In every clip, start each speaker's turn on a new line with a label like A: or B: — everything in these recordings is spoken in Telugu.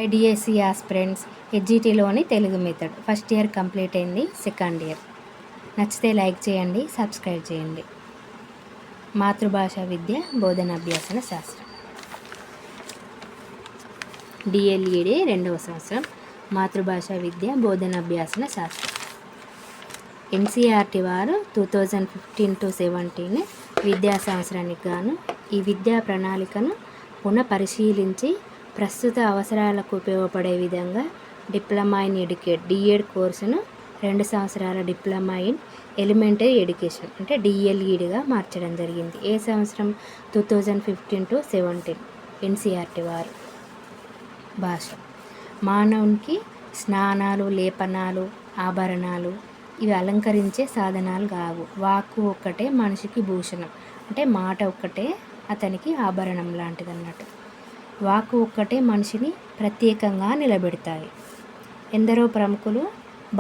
A: ఐడిఎస్సి ఆస్పిరెంట్స్ హెచ్జిటిలోని Telugu method first year complete అయింది. సెకండ్ ఇయర్ నచ్చితే లైక్ చేయండి, సబ్స్క్రైబ్ చేయండి. మాతృభాష విద్య బోధన అభ్యాసన శాస్త్రం డిఎల్ఈడి 2వ సంవత్సరం మాతృభాష విద్య బోధన అభ్యాసన శాస్త్రం. ఎన్సిఆర్టీ వారు 2015-17 విద్యా సంవత్సరానికి గాను ఈ విద్యా ప్రణాళికను పునఃపరిశీలించి ప్రస్తుత అవసరాలకు ఉపయోగపడే విధంగా డిప్లొమా ఇన్ ఎడ్యుకేట్ డిఎడ్ కోర్సును 2 సంవత్సరాల డిప్లొమా ఇన్ ఎలిమెంటరీ ఎడ్యుకేషన్ అంటే డిఎల్ఈడిగా మార్చడం జరిగింది. ఏ సంవత్సరం? 2015-17 ఎన్సిఆర్టీ వారు. భాష మానవునికి స్నానాలు, లేపనాలు, ఆభరణాలు ఇవి అలంకరించే సాధనాలు కావు. వాక్కు ఒక్కటే మనిషికి భూషణం అంటే మాట ఒక్కటే అతనికి ఆభరణం లాంటిది అన్నట్టు. వాక్కు ఒక్కటే మనిషిని ప్రత్యేకంగా నిలబెడతాయి. ఎందరో ప్రముఖులు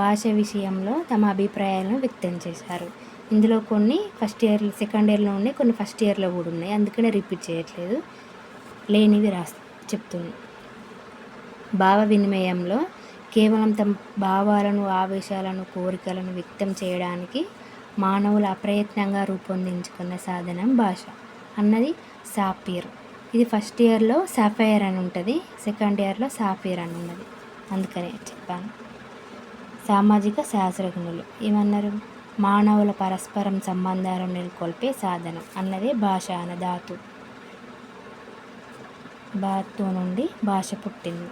A: భాష విషయంలో తమ అభిప్రాయాలను వ్యక్తం చేశారు. ఇందులో కొన్ని ఫస్ట్ ఇయర్, సెకండ్ ఇయర్లో ఉన్నాయి, కొన్ని ఫస్ట్ ఇయర్లో కూడా ఉన్నాయి. అందుకనే రిపీట్ చేయట్లేదు, లేనివి చెప్తున్నాను. భావ వినిమయంలో కేవలం తమ భావాలను, ఆవేశాలను, కోరికలను వ్యక్తం చేయడానికి మానవులు అప్రయత్నంగా రూపొందించుకున్న సాధనం భాష అన్నది సాఫీర్. ఇది ఫస్ట్ ఇయర్లో సాఫైర్ అని ఉంటుంది, సెకండ్ ఇయర్లో సాఫీర్ అని ఉన్నది, అందుకనే చెప్పాను. సామాజిక శాస్త్రజ్ఞులు ఏమన్నారు? మానవుల పరస్పరం సంబంధాలను నెలకొల్పే సాధనం అన్నదే భాష అన్న ధాతు నుండి భాష పుట్టింది.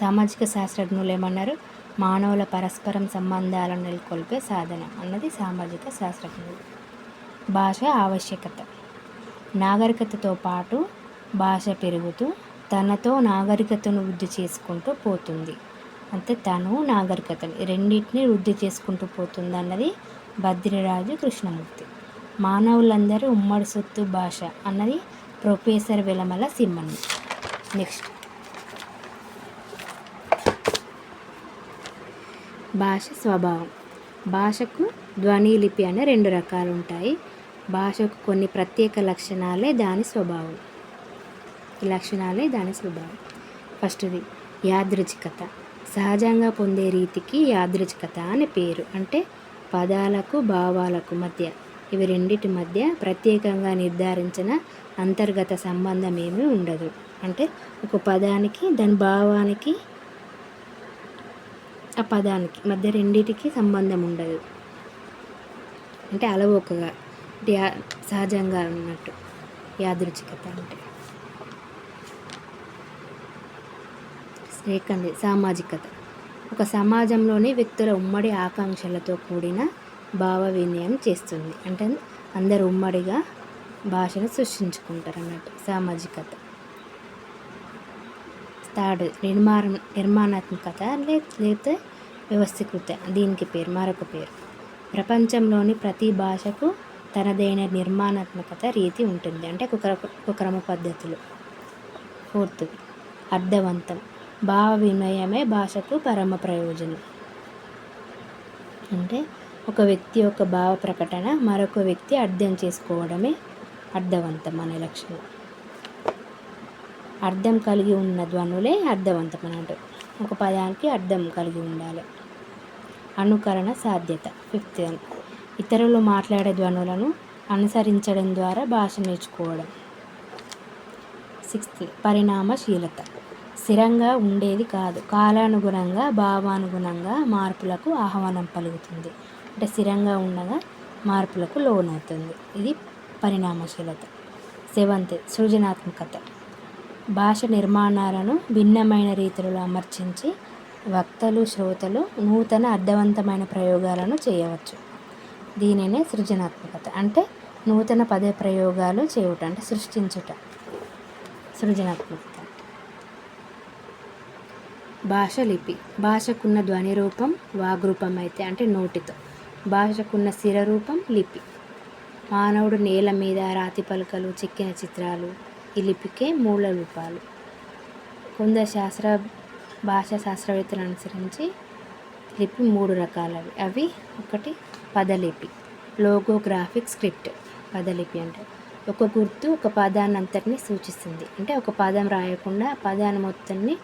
A: సామాజిక శాస్త్రజ్ఞులు ఏమన్నారు? మానవుల పరస్పరం సంబంధాలను నెలకొల్పే సాధనం అన్నది సామాజిక శాస్త్రజ్ఞులు. భాష ఆవశ్యకత. నాగరికతతో పాటు భాష పెరుగుతూ తనతో నాగరికతను వృద్ధి చేసుకుంటూ పోతుంది. అంటే తను నాగరికతను రెండింటినీ వృద్ధి చేసుకుంటూ పోతుంది అన్నది బద్రిరాజు కృష్ణమూర్తి. మానవులందరూ ఉమ్మడి సొత్తు భాష అన్నది ప్రొఫెసర్ వెలమల సిమ్మన్. నెక్స్ట్ భాష స్వభావం. భాషకు ధ్వని, లిపి అనే 2 రకాలు ఉంటాయి. భాషకు కొన్ని ప్రత్యేక లక్షణాలే దాని స్వభావం. ఫస్ట్ది యాదృచ్ఛికత. సహజంగా పొందే రీతికి యాదృచ్ఛికత అని పేరు. అంటే పదాలకు, భావాలకు మధ్య, ఇవి రెండిటి మధ్య ప్రత్యేకంగా నిర్ధారించిన అంతర్గత సంబంధం ఏమీ ఉండదు. అంటే ఒక పదానికి దాని భావానికి, ఆ పదానికి మధ్య రెండిటికి సంబంధం ఉండదు. అంటే అలవోకగా, సహజంగా అన్నట్టు యాదృచ్ఛికత అంటే. సెకండ్ సామాజికత. ఒక సమాజంలోని వ్యక్తుల ఉమ్మడి ఆకాంక్షలతో కూడిన భావ వినిమయం చేస్తుంది. అంటే అందరూ ఉమ్మడిగా భాషను సృష్టించుకుంటారు అన్నట్టు సామాజికత. థర్డ్ నిర్మాణాత్మకత లేకపోతే వ్యవస్థీకృత, దీనికి మరొక పేరు. ప్రపంచంలోని ప్రతి భాషకు తనదైన నిర్మాణాత్మకత రీతి ఉంటుంది, అంటే ఒక క్రమ పద్ధతులు. ఫోర్త్ అర్థవంతం. భావ వినిమయమే భాషకు పరమ ప్రయోజనం. అంటే ఒక వ్యక్తి యొక్క భావ ప్రకటన మరొక వ్యక్తి అర్థం చేసుకోవడమే అర్థవంతం అనే లక్షణం. అర్థం కలిగి ఉన్న ధ్వనులే అర్థవంతం అన్నట్టు. ఒక పదానికి అర్థం కలిగి ఉండాలి. అనుకరణ సాధ్యత. ఫిఫ్త్ ఇతరులు మాట్లాడే ధ్వనులను అనుసరించడం ద్వారా భాష నేర్చుకోవడం. సిక్స్త్ పరిణామశీలత. స్థిరంగా ఉండేది కాదు, కాలానుగుణంగా, భావానుగుణంగా మార్పులకు ఆహ్వానం పలుకుతుంది. అంటే స్థిరంగా ఉండగా మార్పులకు లోనవుతుంది. ఇది పరిణామశీలత. సెవెంత్ సృజనాత్మకత. భాష నిర్మాణాలను భిన్నమైన రీతులలో అమర్చించి వక్తలు, శ్రోతలు నూతన అర్థవంతమైన ప్రయోగాలను చేయవచ్చు. దీనినే సృజనాత్మకత. అంటే నూతన పద ప్రయోగాలు చేయుట, అంటే సృష్టించుట సృజనాత్మకత. భాష లిపి. భాషకున్న ధ్వని రూపం వాగ్రూపం అయితే, అంటే నోటితో. భాషకున్న స్థిర రూపం లిపి. మానవుడు నేల మీద రాతి పలకలు చెక్కిన చిత్రాలు ఈ లిపికే మూల రూపాలు. కొందరు భాషా శాస్త్రవేత్తలను అనుసరించి లిపి 3 రకాలవి. అవి: ఒకటి పదలిపి, లోగోగ్రాఫిక్ స్క్రిప్ట్. పదలిపి అంటే ఒక గుర్తు ఒక పదాన్ని అంతటిని సూచిస్తుంది. అంటే ఒక పదం రాయకుండా పదాన్ని మొత్తాన్ని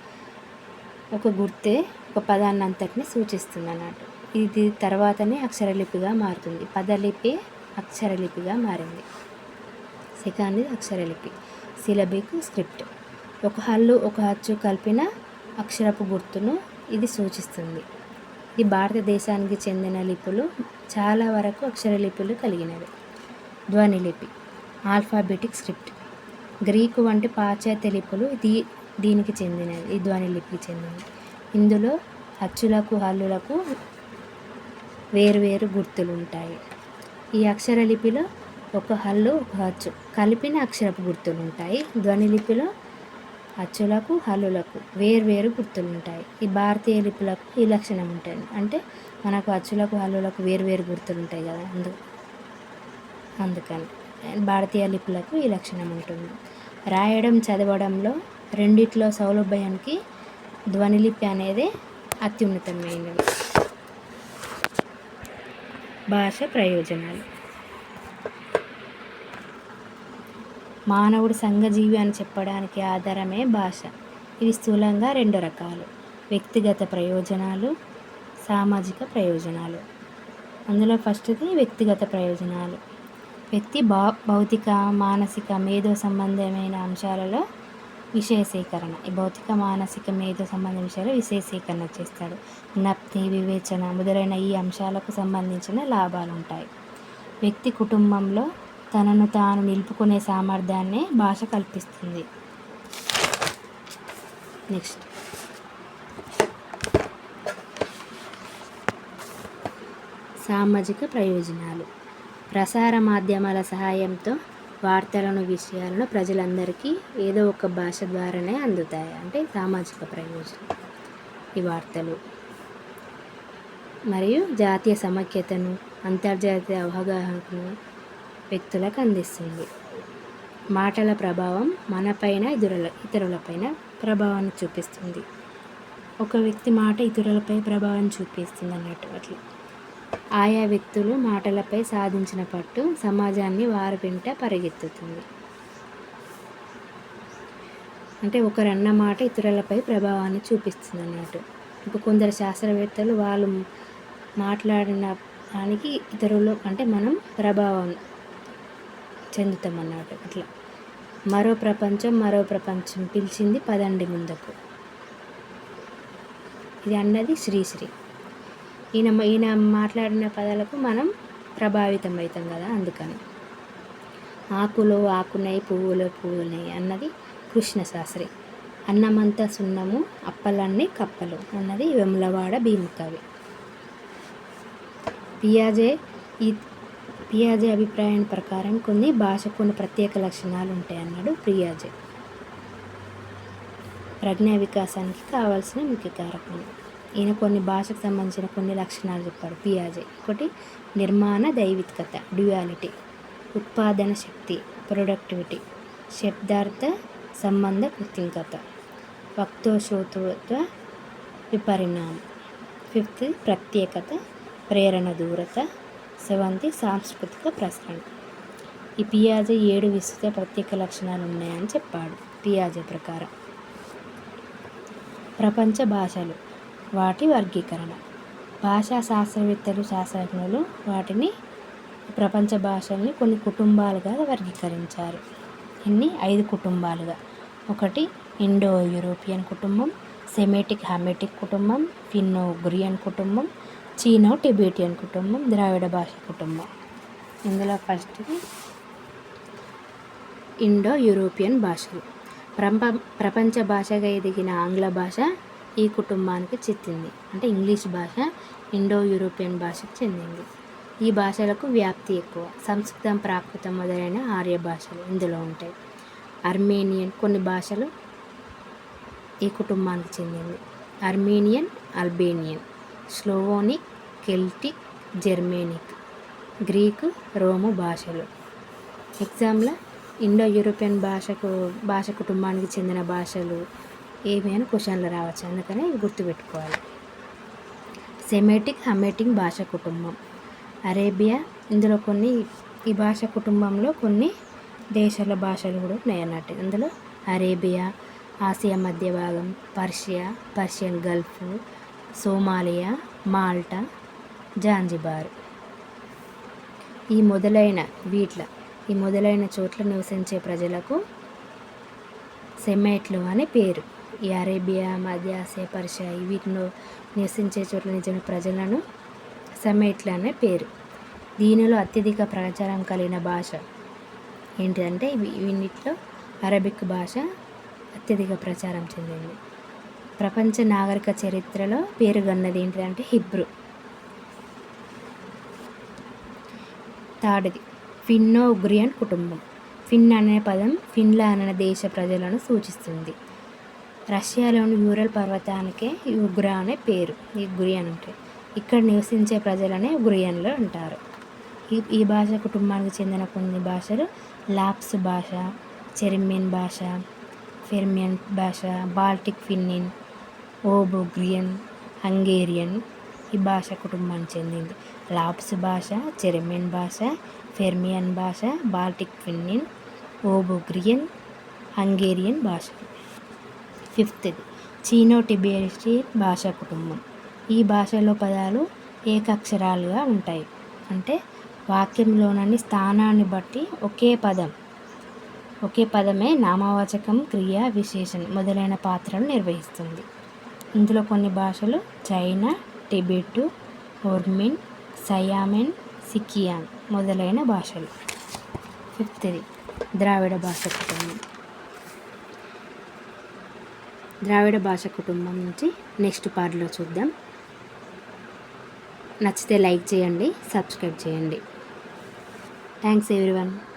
A: ఒక గుర్తే ఒక పదాన్ని అంతటిని సూచిస్తుంది అన్నట్టు. ఇది తర్వాతనే అక్షరలిపిగా మారుతుంది. పదలిపి అక్షరలిపిగా మారింది. సెకండ్ అక్షరలిపి. Syllabic script. ఒక హల్లు ఒక అచ్చు కలిపిన అక్షరపు గుర్తును ఇది సూచిస్తుంది. ఇది భారతదేశానికి చెందిన లిపులు చాలా వరకు అక్షరలిపులు కలిగినవి. ధ్వనిలిపి. Alphabetic script. గ్రీకు వంటి పాశ్చాత్య లిపులు దీనికి చెందినది. ఈ ధ్వనిలిపికి చెందినది. ఇందులో అచ్చులకు హల్లులకు వేరువేరు గుర్తులు ఉంటాయి. ఈ అక్షరలిపిలో ఒక హల్లు ఒక అచ్చు కలిపిన అక్షరపు గుర్తులు ఉంటాయి. ధ్వనిలిపిలో అచ్చులకు హల్లులకు వేర్వేరు గుర్తులు ఉంటాయి. ఈ భారతీయ లిపులకు ఈ లక్షణం ఉంటుంది. అంటే మనకు అచ్చులకు హల్లులకు వేర్వేరు గుర్తులు ఉంటాయి కదా, అందుకని భారతీయ లిపులకు ఈ లక్షణం ఉంటుంది. రాయడం చదవడంలో రెండిట్లో సౌలభ్యానికి ధ్వనిలిపి అనేది అత్యున్నతమైనది. భాష ప్రయోజనాలు. మానవుడు సంఘజీవి అని చెప్పడానికి ఆధారమే భాష. ఇవి స్థూలంగా 2 రకాలు: వ్యక్తిగత ప్రయోజనాలు, సామాజిక ప్రయోజనాలు. అందులో ఫస్ట్ది వ్యక్తిగత ప్రయోజనాలు. వ్యక్తి భౌతిక మానసిక మేధో సంబంధమైన అంశాలలో విషయ సేకరణ, ఈ భౌతిక మానసిక మేధో సంబంధ విషయాలు విషయ సేకరణ చేస్తాడు. జ్ఞప్తి వివేచన మొదలైన ఈ అంశాలకు సంబంధించిన లాభాలు ఉంటాయి. వ్యక్తి కుటుంబంలో తనను తాను నిలుపుకునే సామర్థ్యాన్ని భాష కల్పిస్తుంది. నెక్స్ట్ సామాజిక ప్రయోజనాలు. ప్రసార మాధ్యమాల సహాయంతో వార్తలను విషయాలను ప్రజలందరికీ ఏదో ఒక భాష ద్వారానే అందుతాయి. అంటే సామాజిక ప్రయోజనం ఈ వార్తలు. మరియు జాతీయ సమైక్యతను అంతర్జాతీయ అవగాహనను వ్యక్తులకు అందిస్తుంది. మాటల ప్రభావం మనపైన ఇతరులపైన ప్రభావాన్ని చూపిస్తుంది. ఒక వ్యక్తి మాట ఇతరులపై ప్రభావం చూపిస్తుంది అన్నట్టు. అట్లా ఆయా వ్యక్తులు మాటలపై సాధించిన పట్టు సమాజాన్ని వారి వెంట పరిగెత్తుతుంది. అంటే ఒకరన్న మాట ఇతరులపై ప్రభావాన్ని చూపిస్తుంది అన్నట్టు. ఇప్పుడు కొందరు శాస్త్రవేత్తలు వాళ్ళు మాట్లాడిన దానికి ఇతరులు అంటే మనం ప్రభావం చెందుతాం అన్నట్టు. అట్లా మరో ప్రపంచం పిలిచింది పదండి ముందుకు. ఇది అన్నది శ్రీశ్రీ. ఈయన మాట్లాడిన పదాలకు మనం ప్రభావితం అవుతాం కదా, అందుకని. ఆకులో ఆకునై పువ్వులో పువ్వునై అన్నది కృష్ణశాస్త్రి. అన్నమంతా సున్నము అప్పలన్నీ కప్పలు అన్నది వెములవాడ భీమకవి. పియాజే అభిప్రాయం ప్రకారం భాషకు కొన్ని ప్రత్యేక లక్షణాలు ఉంటాయి అన్నాడు పియాజే. ప్రజ్ఞా వికాసానికి కావాల్సిన ముఖ్య కారకం. ఈయన కొన్ని భాషకు సంబంధించిన కొన్ని లక్షణాలు చెప్పాడు పియాజే. ఒకటి నిర్మాణ దైవికత డ్యుయాలిటీ, ఉత్పాదన శక్తి ప్రొడక్టివిటీ, శబ్దార్థ సంబంధ కృత్రికత, వక్తోశ్రోతృత్వ విపరిణామం. 5th ప్రత్యేకత, ప్రేరణ దూరత. 7th సాంస్కృతిక ప్రసరణ. ఈ పియాజే 7 విస్తృత ప్రత్యేక లక్షణాలు ఉన్నాయని చెప్పాడు పియాజే ప్రకారం. ప్రపంచ భాషలు, వాటి వర్గీకరణ. భాషా శాస్త్రవేత్తలు శాస్త్రజ్ఞులు వాటిని ప్రపంచ భాషల్ని కొన్ని కుటుంబాలుగా వర్గీకరించారు. 5 కుటుంబాలుగా. 1 ఇండో యూరోపియన్ కుటుంబం, సెమిటిక్ హమెటిక్ కుటుంబం, ఫిన్నో ఉగ్రియన్ కుటుంబం, చీనో టిబెటియన్ కుటుంబం, ద్రావిడ భాష కుటుంబం. ఇందులో ఫస్ట్ది ఇండో యూరోపియన్ భాషలు. ప్రపంచ భాషగా ఎదిగిన ఆంగ్ల భాష ఈ కుటుంబానికి చెందింది. అంటే ఇంగ్లీష్ భాష ఇండో యూరోపియన్ భాషకు చెందింది. ఈ భాషలకు వ్యాప్తి ఎక్కువ. సంస్కృతం ప్రాకృతం మొదలైన ఆర్య భాషలు ఇందులో ఉంటాయి. అర్మేనియన్ కొన్ని భాషలు ఈ కుటుంబానికి చెందింది. Armenian, Albanian, Slavonic, Celtic, Germanic, Greek, రోము భాషలు. ఎగ్జామ్లో ఇండో యూరోపియన్ భాష కుటుంబానికి చెందిన భాషలు ఏమైనా క్వశ్చన్లు రావచ్చు, అందుకని గుర్తుపెట్టుకోవాలి. సెమిటిక్ హమెటిక్ భాష కుటుంబం. అరేబియా ఇందులో ఈ భాష కుటుంబంలో కొన్ని దేశాల భాషలు కూడా ఉన్నాయి అన్నట్టు. అందులో అరేబియా, ఆసియా మధ్య భాగం, Persia, Persian Gulf, Somalia, Malta, Zanzibar ఈ మొదలైన చోట్ల నివసించే ప్రజలకు సెమైట్లు అనే పేరు. ఈ అరేబియా, మధ్య ఆసియా, పర్షియా వీటిలో నివసించే చోట్ల నిజమైన ప్రజలను సెమైట్లు అనే పేరు. దీనిలో అత్యధిక ప్రచారం కలిగిన భాష ఏంటిదంటే వీటిలో అరబిక్ భాష అత్యధిక ప్రచారం చెందింది. ప్రపంచ నాగరిక చరిత్రలో పేరుగన్నది ఏంటిదంటే హిబ్రూ. థర్డ్ది ఫిన్నో ఉగ్రియన్ కుటుంబం. ఫిన్ అనే పదం ఫిన్లాండ్ అనే దేశ ప్రజలను సూచిస్తుంది. రష్యాలోని యూరల్ పర్వతానికే ఉగ్రా అనే పేరు. ఉగ్రియన్ అంటే ఇక్కడ నివసించే ప్రజలనే ఉగ్రియన్లు అంటారు. ఈ భాష కుటుంబానికి చెందిన కొన్ని భాషలు లాప్స్ భాష, చెర్మియన్ భాష, ఫెర్మియన్ భాష, బాల్టిక్ ఫిన్నిన్, ఓబుగ్రియన్, హంగేరియన్ ఈ భాష కుటుంబానికి చెందింది. లాప్స్ భాష, చెర్మియన్ భాష, ఫెర్మియన్ భాష, బాల్టిక్ ఫిన్నిన్, ఓబుగ్రియన్, హంగేరియన్ భాష. ఫిఫ్త్ది చీనో టిబెటియన్ భాషా కుటుంబం. ఈ భాషలో పదాలు ఏకాక్షరాలుగా ఉంటాయి. అంటే వాక్యంలోని స్థానాన్ని బట్టి ఒకే పదమే నామవాచకం, క్రియ, విశేషణం మొదలైన పాత్రలు నిర్వహిస్తుంది. ఇందులో కొన్ని భాషలు చైనా, టిబెట్, ఒర్మిన్, సయామెన్, సికియాన్ మొదలైన భాషలు. ఫిఫ్త్ది ద్రావిడ భాషా కుటుంబం. ద్రావిడ భాషా కుటుంబం నుంచి నెక్స్ట్ పార్ట్లో చూద్దాం. నచ్చితే లైక్ చేయండి, సబ్స్క్రైబ్ చేయండి. Thanks everyone.